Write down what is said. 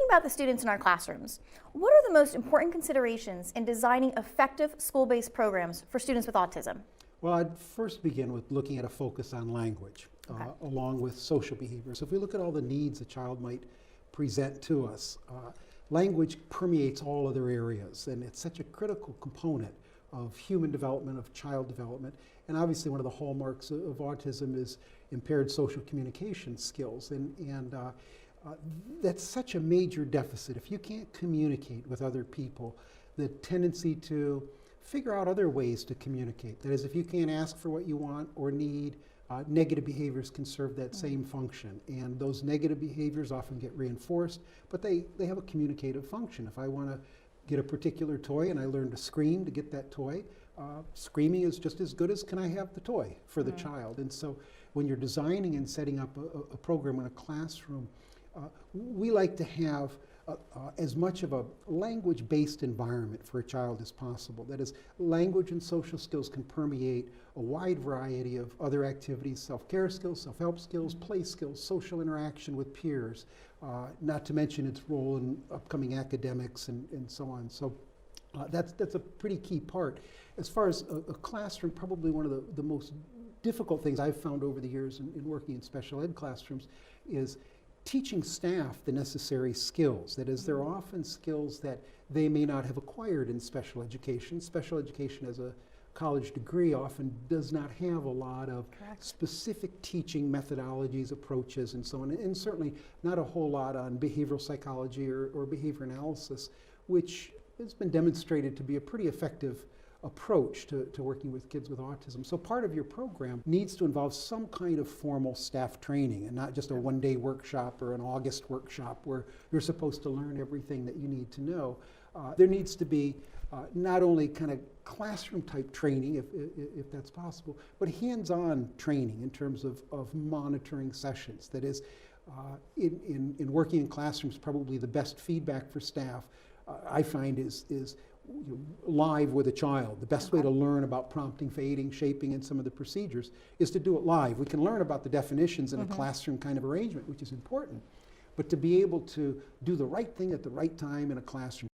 about the students in our classrooms, what are the most important considerations in designing effective school-based programs for students with autism? Well, I'd first begin with looking at a focus on language, along with social behavior. So if we look at all the needs a child might present to us, language permeates all other areas, and it's such a critical component of human development, of child development. And obviously one of the hallmarks of autism is impaired social communication skills. And that's such a major deficit. If you can't communicate with other people, the tendency to figure out other ways to communicate. That is, if you can't ask for what you want or need, negative behaviors can serve that same function. And those negative behaviors often get reinforced, but they have a communicative function. If I want to get a particular toy and I learn to scream to get that toy, screaming is just as good as can I have the toy for the child. And so when you're designing and setting up a program in a classroom, we like to have as much of a language-based environment for a child as possible. That is, language and social skills can permeate a wide variety of other activities, self-care skills, self-help skills, play skills, social interaction with peers, not to mention its role in upcoming academics and so on. So that's a pretty key part. As far as a classroom, probably one of the most difficult things I've found over the years in working in special ed classrooms is teaching staff the necessary skills. That is, there are often skills that they may not have acquired in special education. Special education as a college degree often does not have a lot of specific teaching methodologies, approaches, and so on, and certainly not a whole lot on behavioral psychology or behavior analysis, which has been demonstrated to be a pretty effective approach to working with kids with autism. So part of your program needs to involve some kind of formal staff training and not just a one-day workshop or an August workshop where you're supposed to learn everything that you need to know. There needs to be not only kind of classroom type training, if that's possible, but hands-on training in terms of monitoring sessions. That is, in working in classrooms, probably the best feedback for staff I find is live with a child. The best way to learn about prompting, fading, shaping, and some of the procedures is to do it live. We can learn about the definitions in a classroom kind of arrangement, which is important. But to be able to do the right thing at the right time in a classroom,